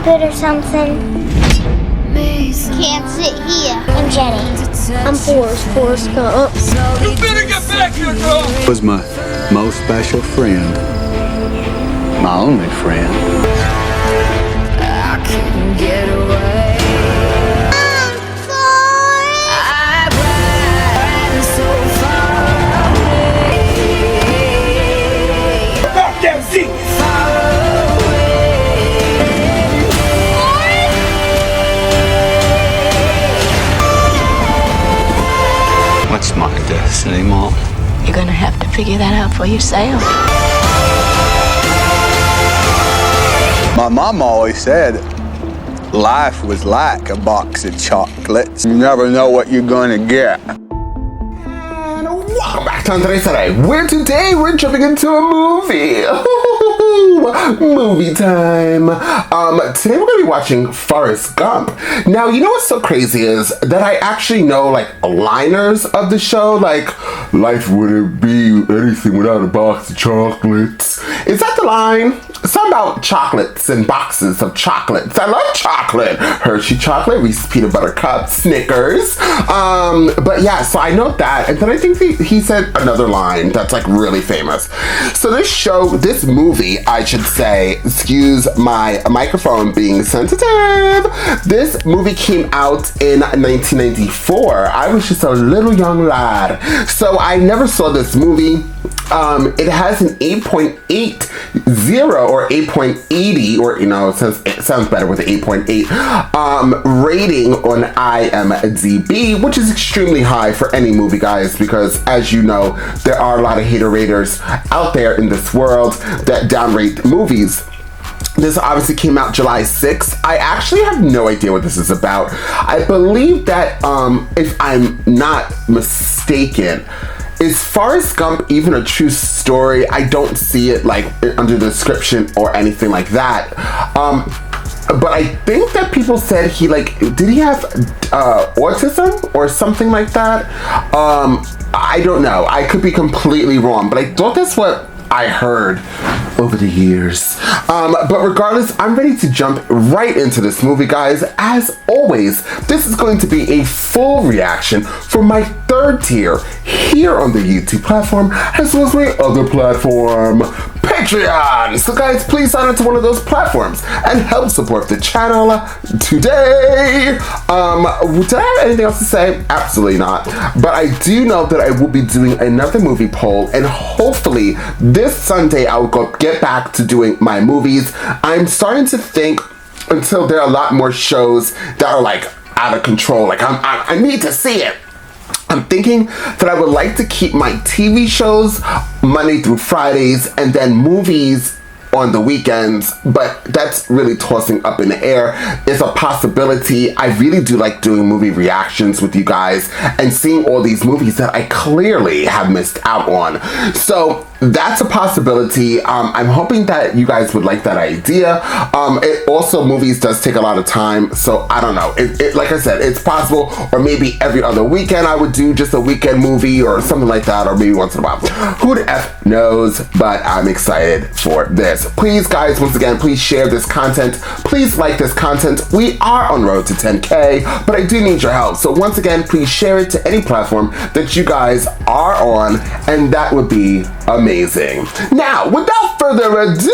stupid or something? Can't sit here. I'm Jenny. I'm Forrest Gump. You better get back here, girl! Was my most special friend. My only friend. I couldn't get away. I'm Forrest! I ran so far away. Goddamn seat! Far away. What's my destiny, Mom? You're gonna have to figure that out for yourself. My mom always said life was like a box of chocolates. You never know what you're gonna get. And welcome back to Andres Today, where today we're jumping into a movie. Movie time. Today we're gonna be watching Forrest Gump. Now, you know what's so crazy is that I actually know like liners of the show, like life wouldn't be anything without a box of chocolates. Is that the line? Something about chocolates and boxes of chocolates. I love chocolate. Hershey chocolate, Reese's peanut butter cup, Snickers. But yeah, so I know that. And then I think he said another line that's like really famous. So this movie, I should say, excuse my microphone being sensitive. This movie came out in 1994. I was just a little young lad. So I never saw this movie. It has an 8.80 or 8.80, or it sounds better with an 8.8 rating on IMDb, which is extremely high for any movie, guys, because as you know, there are a lot of hater raters out there in this world that downrate movies. This obviously came out July 6th. I actually have no idea what this is about. I believe that, if I'm not mistaken, is Forrest Gump even a true story? I don't see it like under the description or anything like that. But I think that people said did he have autism or something like that? I don't know. I could be completely wrong, but I thought that's what I heard over the years. But regardless, I'm ready to jump right into this movie, guys. As always, this is going to be a full reaction for my third tier here on the YouTube platform, as well as my other platform, Patreon. So guys, please sign into one of those platforms and help support the channel today. Did I have anything else to say? Absolutely not. But I do know that I will be doing another movie poll, and hopefully this Sunday I will get back to doing my movies. I'm starting to think, until there are a lot more shows that are like out of control, like I need to see it. I'm thinking that I would like to keep my TV shows Monday through Fridays and then movies on the weekends, but that's really tossing up in the air. It's a possibility. I really do like doing movie reactions with you guys and seeing all these movies that I clearly have missed out on. So that's a possibility. I'm hoping that you guys would like that idea. Movies does take a lot of time, so I don't know. Like I said, it's possible, or maybe every other weekend I would do just a weekend movie or something like that, or maybe once in a while. Who the F knows, but I'm excited for this. Please, guys, once again, please share this content. Please like this content. We are on road to 10K, but I do need your help. So once again, please share it to any platform that you guys are on, and that would be amazing. Now, without further ado,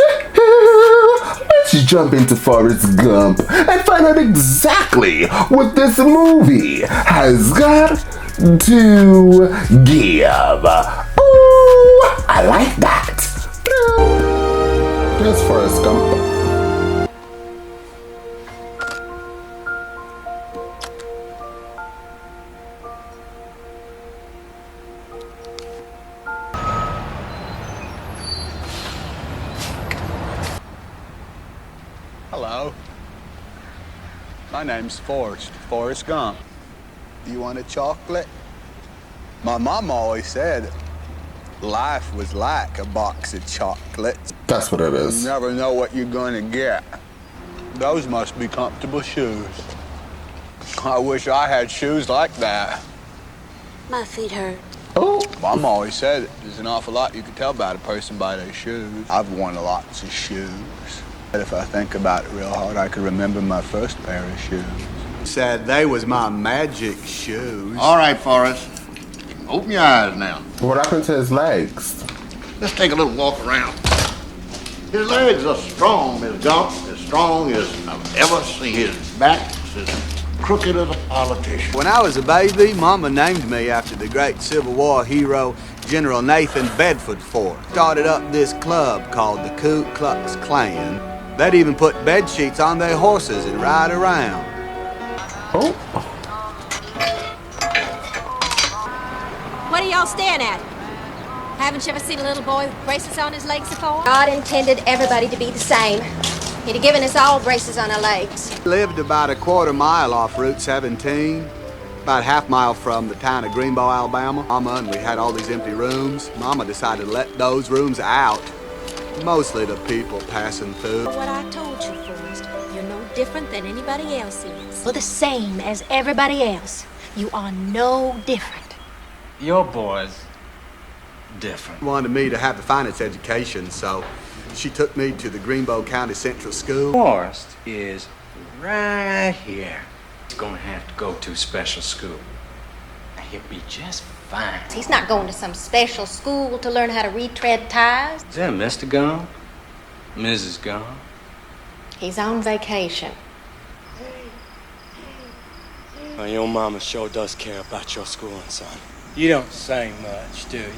let's jump into Forrest Gump and find out exactly what this movie has got to give. Ooh, I like that. Here's Forrest Gump. Hello. My name's Forrest Gump. You want a chocolate? My mom always said life was like a box of chocolates. That's what it is. You never know what you're gonna get. Those must be comfortable shoes. I wish I had shoes like that. My feet hurt. Oh, Mom always said there's an awful lot you can tell about a person by their shoes. I've worn lots of shoes. If I think about it real hard, I could remember my first pair of shoes. Said they was my magic shoes. All right, Forrest. Open your eyes now. What happened to his legs? Let's take a little walk around. His legs are strong, Miss Gump, as strong as I've ever seen. His back's as crooked as a politician. When I was a baby, Mama named me after the great Civil War hero, General Nathan Bedford Forrest. Started up this club called the Ku Klux Klan. They'd even put bed sheets on their horses and ride around. Oh. What are y'all staring at? Haven't you ever seen a little boy with braces on his legs before? God intended everybody to be the same. He'd have given us all braces on our legs. Lived about a quarter mile off Route 17, about a half mile from the town of Greenbow, Alabama. Mama and we had all these empty rooms. Mama decided to let those rooms out, mostly to people passing through. What I told you, Forrest, you're no different than anybody else is. You're the same as everybody else. You are no different. Your boy's different. Wanted me to have the finest education, so she took me to the Greenbow County Central School. Forrest is right here. He's gonna have to go to special school. And he'll be just fine. He's not going to some special school to learn how to retread ties. Is that Mr. Gump? Mrs. Gump? He's on vacation. Well, your mama sure does care about your schooling, son. You don't say much, do you?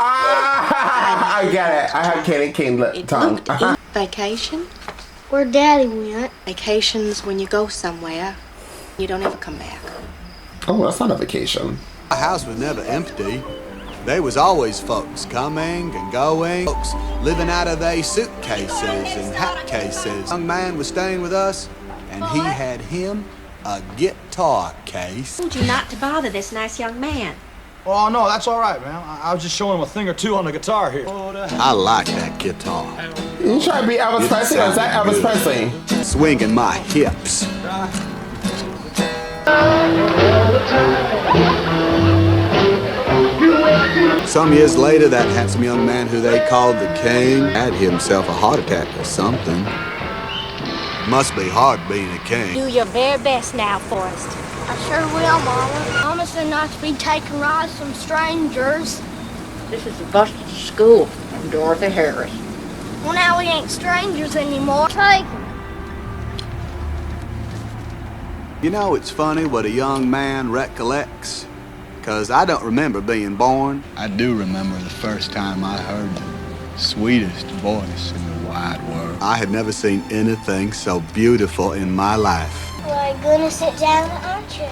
I get it. I have candy cane lip tongue. Vacation? Where Daddy went. Vacation's when you go somewhere, you don't ever come back. Oh, that's not a vacation. My house was never empty. There was always folks coming and going, folks living out of their suitcases and hat cases. A young man was staying with us, and he had him a guitar case. I told you not to bother this nice young man. Oh, no, that's all right, man. I was just showing him a thing or two on the guitar here. I like that guitar. You trying to be Elvis Presley, or is that Elvis Presley? Swinging my hips. Some years later, that handsome young man who they called the King had himself a heart attack or something. Must be hard being a king. Do your very best now, Forrest. I sure will, Mama. Mama said not to be taking rides from strangers. This is a busted school from Dorothy Harris. Well, now we ain't strangers anymore. Take 'em. You know, it's funny what a young man recollects. 'Cause I don't remember being born. I do remember the first time I heard the sweetest voice in the wide world. I had never seen anything so beautiful in my life. Well, you're gonna sit down, aren't you?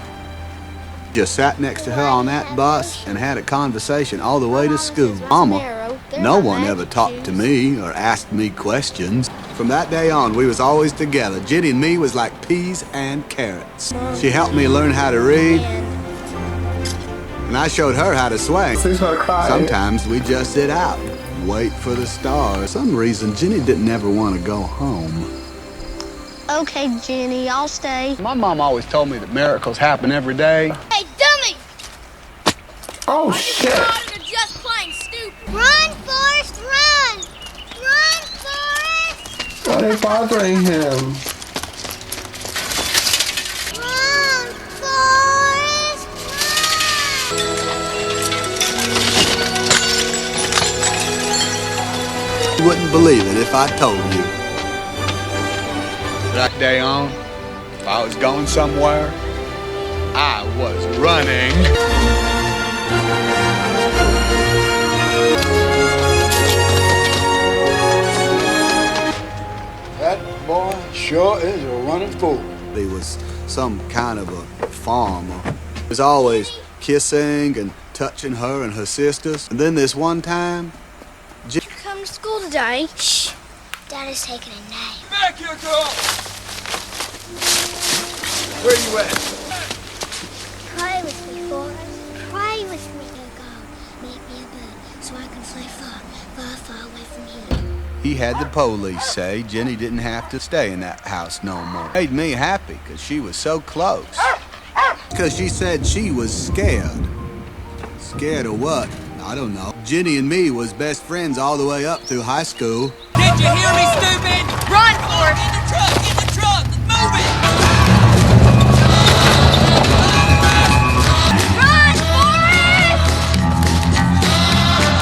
Just sat next to her on that bus and had a conversation all the way to school. Mama, no one ever talked to me or asked me questions. From that day on, we was always together. Jenny and me was like peas and carrots. She helped me learn how to read, and I showed her how to swing. She's gonna cry. Sometimes we just sit out and wait for the stars. For some reason, Jenny didn't ever want to go home. Okay, Jenny, I'll stay. My mom always told me that miracles happen every day. Hey, dummy! Oh, shit. You're just plain stupid. Run, Forrest, run! Run, Forrest! Why are they bothering him? Run, Forrest, You wouldn't believe it if I told you. That day on, if I was going somewhere, I was running. That boy sure is a running fool. He was some kind of a farmer. He was always kissing and touching her and her sisters. And then this one time, You come to school today. Shh. Daddy's taking a nap. Back here, girl! where you at? Pray with me, Forrest. Pray with me, dear God. Make me a bird so I can fly far, far, far away from here. He had the police say Jenny didn't have to stay in that house no more. Made me happy because she was so close. Because she said she was scared. Scared of what? I don't know. Jenny and me was best friends all the way up through high school. Did you hear me, stupid? Run, Forrest! In the truck! Let's move it! Run, Forrest!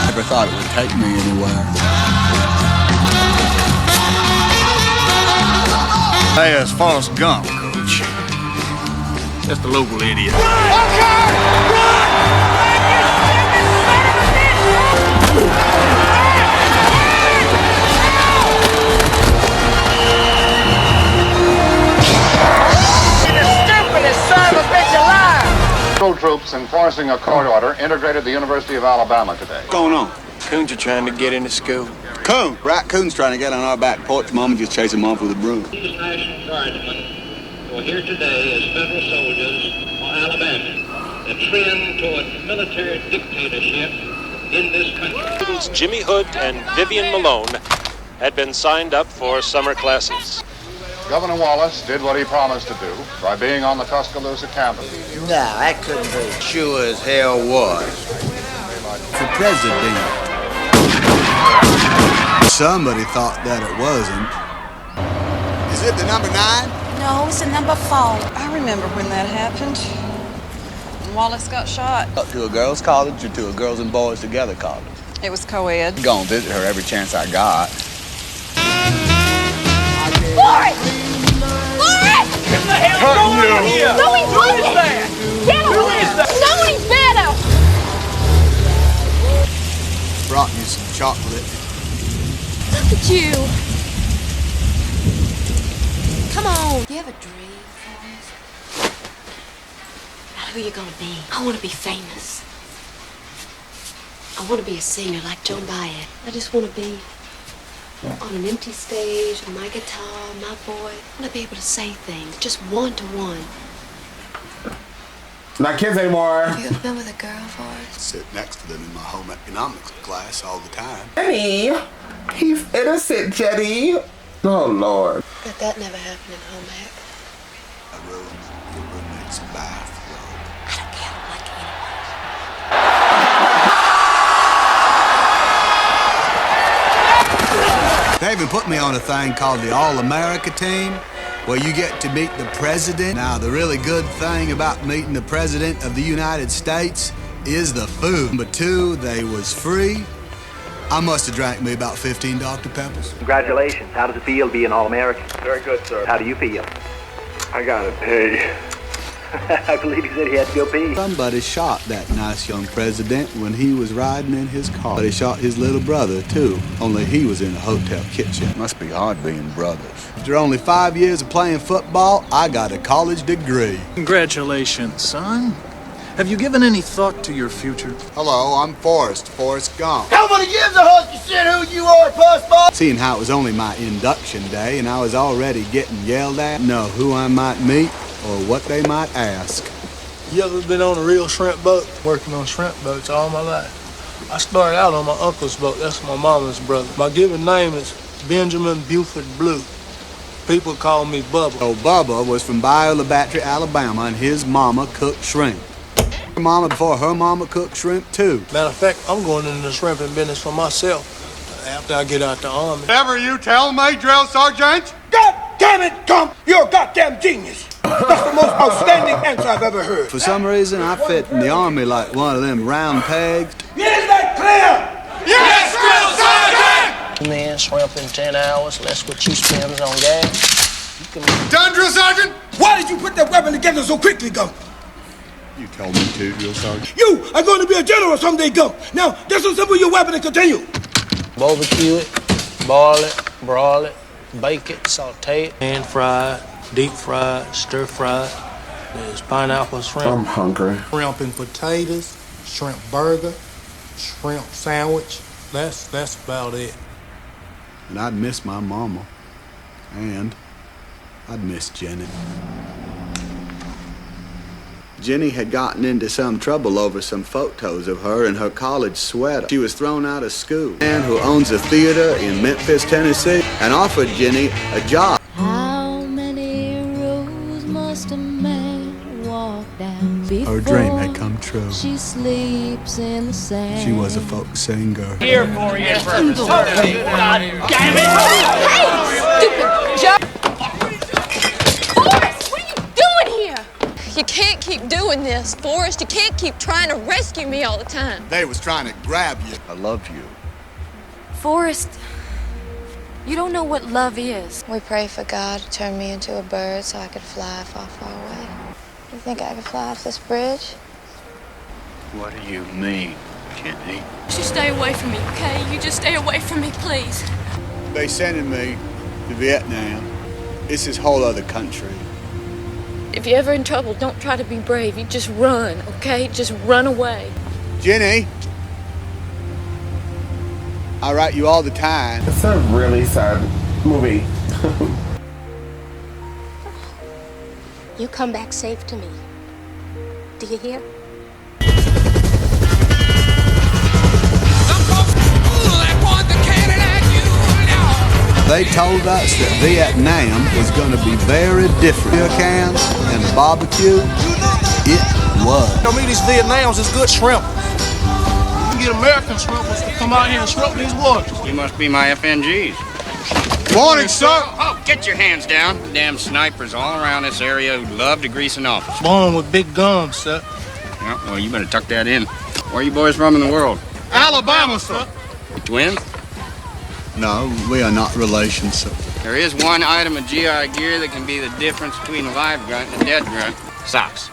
Never thought it would take me anywhere. Hey, it's Forrest Gump, Coach. Just a local idiot. Federal troops enforcing a court order integrated the University of Alabama today. What's going on? Coons are trying to get into school. Coon! Raccoon's trying to get on our back porch. Mama just chased him off with a broom. These National Guardsmen who are here today as federal soldiers for Alabama, the trend toward military dictatorship in this country. Students Jimmy Hood and Vivian Malone had been signed up for summer classes. Governor Wallace did what he promised to do by being on the Tuscaloosa campus. No, that couldn't be. Sure as hell was. For president. Somebody thought that it wasn't. Is it the number 9? No, it's the number 4. I remember when that happened. Wallace got shot. Up to a girls' college or to a girls and boys together college? It was co-ed. Go and visit her every chance I got. Forrest! Forrest! What the hell's going on here? No, he's looking! Get him! Who is that? No, he's better! Brought you some chocolate. Look at you! Come on! You have a dream, Forrest? About who you gonna be? I wanna be famous. I wanna be a singer like Joan Baez. I just wanna be on an empty stage with my guitar, my boy. I wanna be able to say things, just one-to-one. Not kids anymore. Have you ever been with a girl, Forrest? Sit next to them in my home economics class all the time. Jenny, he's innocent, Jenny. Oh, Lord. But that never happened in home ec. I rode your roommate's bathrobe. I don't care, I don't like anyone. They even put me on a thing called the All-America Team, where you get to meet the president. Now, the really good thing about meeting the president of the United States is the food. Number 2, they was free. I must have drank me about 15 Dr. Peppers. Congratulations. How does it feel to be an All-American? Very good, sir. How do you feel? I gotta pee. I believe he said he had to go pee. Somebody shot that nice young president when he was riding in his car. But he shot his little brother, too, only he was in a hotel kitchen. Must be hard being brothers. After only 5 years of playing football, I got a college degree. Congratulations, son. Have you given any thought to your future? Hello, I'm Forrest Gump. How many gives a husk you said who you are, pussball? Seeing how it was only my induction day and I was already getting yelled at, know who I might meet or what they might ask. You ever been on a real shrimp boat? Working on shrimp boats all my life. I started out on my uncle's boat. That's my mama's brother. My given name is Benjamin Buford Blue. People call me Bubba. So Bubba was from Biola Battery, Alabama, and his mama cooked shrimp. Her mama before her mama cooked shrimp too. Matter of fact, I'm going into the shrimping business for myself after I get out the army. Whatever you tell me, drill sergeant. God damn it, Gump! You're a goddamn genius! That's the most outstanding answer I've ever heard. For some reason, I fit in the army like one of them round pegs. Is that clear? Yes, drill sergeant! Man, shrimp in 10 hours, less what you spend on gas. You can... Done, drill sergeant? Why did you put that weapon together so quickly, Gump? You told me to, drill sergeant. You are going to be a general someday, Gump. Now, disassemble your weapon and continue. Barbecue it, boil it, broil it, bake it, saute it, pan fry it, deep fry it, stir fry it. There's pineapple shrimp. I'm hungry. Shrimp and potatoes, shrimp burger, shrimp sandwich. That's about it. And I'd miss my mama. And I'd miss Jenny. Jenny had gotten into some trouble over some photos of her in her college sweater. She was thrown out of school. A man who owns a theater in Memphis, Tennessee, and offered Jenny a job. How many roads must a man walk down? Her her dream had come true. She sleeps in the sand. She was a folk singer. Here for you. God damn it! Hey, stupid jerk! Forrest, what are you doing here? You can't keep doing this, Forrest. You can't keep trying to rescue me all the time. They was trying to grab you. I love you. Forrest, you don't know what love is. We pray for God to turn me into a bird so I could fly far, far away. You think I could fly off this bridge? What do you mean, Jenny? Just stay away from me, okay? You just stay away from me, please. They sending me to Vietnam. It's this whole other country. If you're ever in trouble, don't try to be brave. You just run, okay? Just run away. Jenny, I write you all the time. It's a really sad movie. You come back safe to me. Do you hear? They told us that Vietnam was going to be very different. Beer cans and barbecue, it was. I mean, these Vietnams is good shrimp. You get American shrimpers to come out here and shrimp these waters. You must be my FNGs. Morning, sir. Oh, get your hands down. Damn snipers all around this area who'd love to grease an office. Born with big gums, sir. Yeah, well, you better tuck that in. Where are you boys from in the world? Alabama, sir. You twins? No, we are not relations, sir. There is one item of GI gear that can be the difference between a live grunt and a dead grunt. Socks.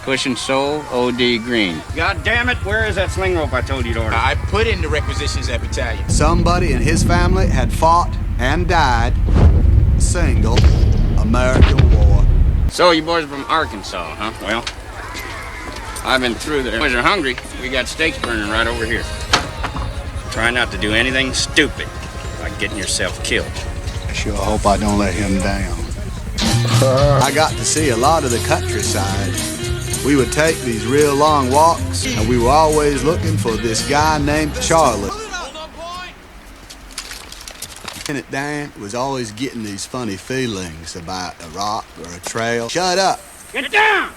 Cushion sole, OD green. God damn it, where is that sling rope I told you to order? I put in the requisitions at battalion. Somebody in his family had fought and died single American war. So you boys are from Arkansas, huh? Well, I've been through there. Boys are hungry. We got steaks burning right over here. Try not to do anything stupid, like getting yourself killed. I sure hope I don't let him down. I got to see a lot of the countryside. We would take these real long walks, and we were always looking for this guy named Charlie. Lieutenant Dan was always getting these funny feelings about a rock or a trail. Shut up! Get down!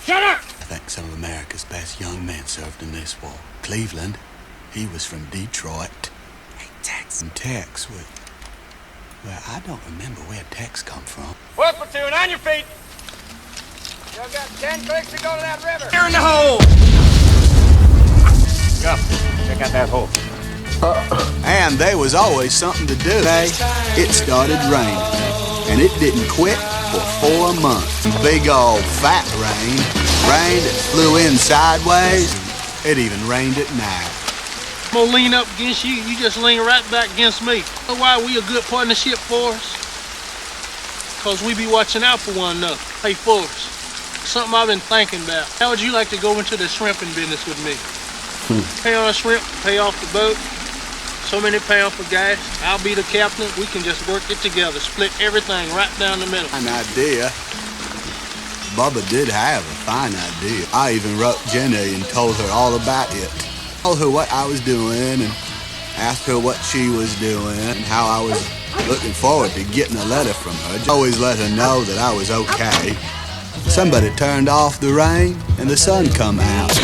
Shut up! I think some of America's best young men served in this war. Cleveland, he was from Detroit. Hey, Tex. And Tex was... Well, I don't remember where Tex come from. Foot platoon, on your feet! You got 10 clicks to go to that river. Here in the hole! Go, check out that hole. And there was always something to do. It started raining, and it didn't quit for 4 months. Big old fat rain. Rain that flew in sideways. It even rained at night. I'm gonna lean up against you, you just lean right back against me. You know why we a good partnership, Forrest? Because we be watching out for one another. Hey, Forrest, something I've been thinking about. How would you like to go into the shrimping business with me? Pay on a shrimp, pay off the boat, so many pounds for gas. I'll be the captain. We can just work it together, split everything right down the middle. An idea. Bubba did have a fine idea. I even wrote Jenny and told her all about it. Told her what I was doing and asked her what she was doing and how I was looking forward to getting a letter from her. Just always let her know that I was okay. Somebody turned off the rain and the sun come out.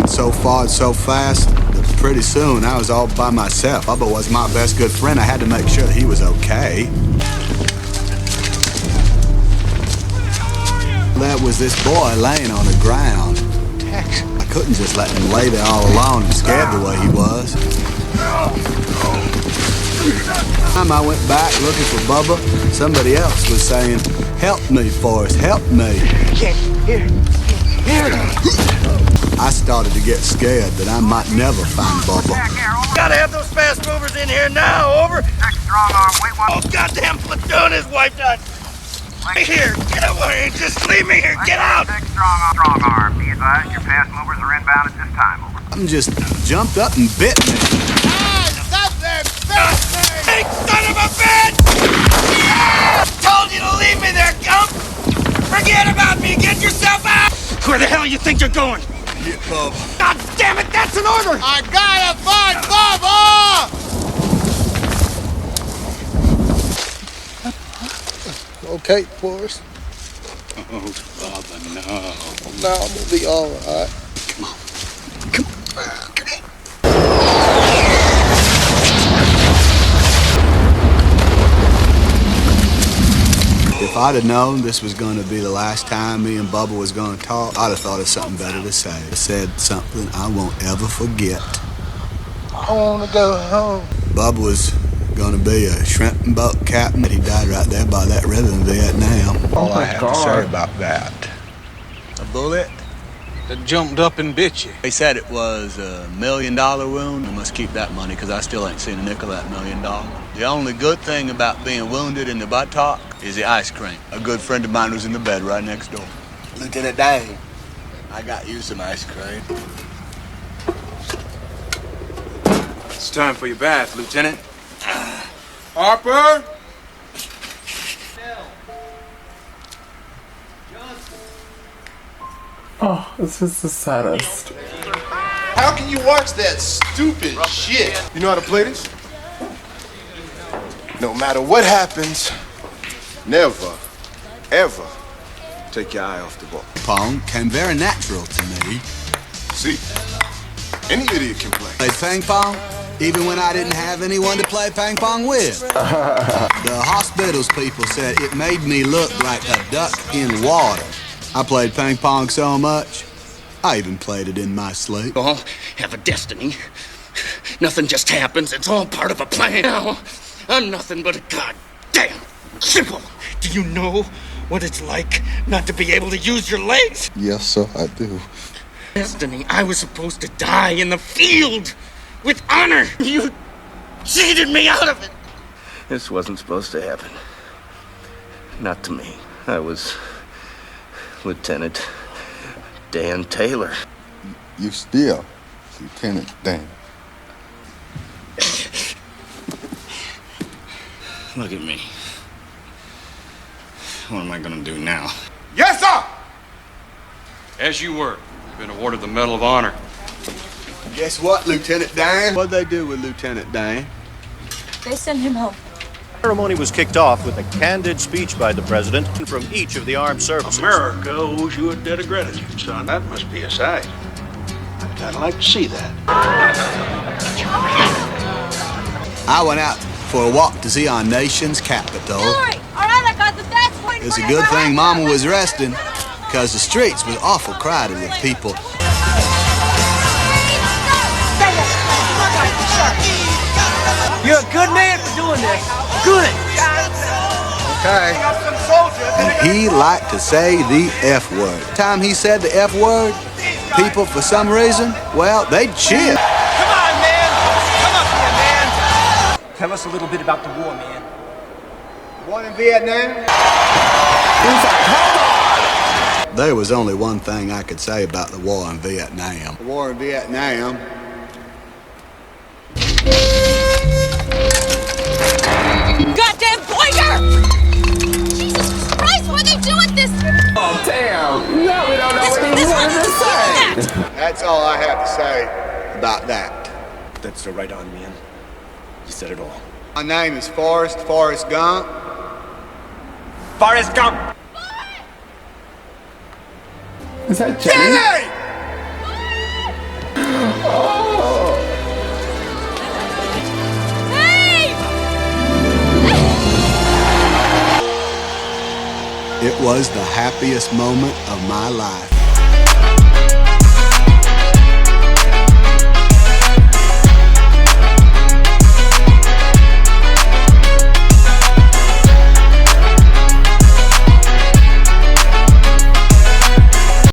So far and so fast that pretty soon I was all by myself. Bubba was my best good friend. I had to make sure he was okay. There was this boy laying on the ground. I couldn't just let him lay there all alone and scared the way he was. Time I went back looking for Bubba, somebody else was saying, "Help me, Forrest, help me." Here. I started to get scared that I might never find Bubba. Gotta have those fast movers in here now, over. Strong arm, wait one. Oh, goddamn platoon is wiped out. Hey, here, get away! Just leave me here! Get out! Strong arm. Be advised, your fast movers are inbound at this time. Over. Something just jumped up and bit me. Stop that bastard! Hey, son of a bitch! Told you to leave me there, Gump! Forget about me! Get yourself out! Where the hell you think you're going? Get Bubba. God damn it, that's an order! I gotta find Bubba! Okay, Forrest. Oh, Bubba, no. No, I'm gonna be all right. Come on. If I'd have known this was going to be the last time me and Bubba was going to talk, I'd have thought of something better to say. I said something I won't ever forget. I want to go home. Bubba was going to be a shrimp and boat captain. He died right there by that river in Vietnam. All I have to say about that. A bullet That jumped up and bit you. They said it was $1 million wound. I must keep that money because I still ain't seen a nickel of that $1 million. The only good thing about being wounded in the buttock is the ice cream. A good friend of mine was in the bed right next door. Lieutenant Dane, I got you some ice cream. It's time for your bath, Lieutenant. Harper! Oh, this is the saddest. How can you watch that stupid shit? You know how to play this? No matter what happens, never, ever take your eye off the ball. Pong came very natural to me. See, any idiot can play. Played ping pong, even when I didn't have anyone to play ping pong with. The hospitals people said it made me look like a duck in water. I played ping pong so much, I even played it in my sleep. All have a destiny. Nothing just happens. It's all part of a plan. Now, I'm nothing but a goddamn cripple. Do you know what it's like not to be able to use your legs? Yes, sir, I do. Destiny. I was supposed to die in the field with honor. You cheated me out of it. This wasn't supposed to happen. Not to me. I was Lieutenant Dan Taylor. You still Lieutenant Dan. Look at me. What am I gonna do now? Yes, sir! As you were, you've been awarded the Medal of Honor. Guess what, Lieutenant Dan? What'd they do with Lieutenant Dan? They sent him home. The ceremony was kicked off with a candid speech by the president from each of the armed services. America owes you a debt of gratitude, son. That must be a sight. I'd like to see that. I went out for a walk to see our nation's capital. Hillary! All right, I got the best point. It's a good thing Mama was resting, because the streets was awful crowded with people. You're a good man for doing this. Good. Okay. And he liked to say the F word. Time he said the F word, people for some reason, well, they'd cheer. Come on, man. Come up here, man. Tell us a little bit about the war, man. One in Vietnam? There was only one thing I could say about the war in Vietnam. The war in Vietnam. Goddamn Boyer! Jesus Christ, what are they doing this? Oh, damn. Now we don't know what he wanted to say. That's all I have to say about that. That's the right on, man. You said it all. My name is Forrest Gump. Forrest Gump! Is that Jenny? Oh. It was the happiest moment of my life.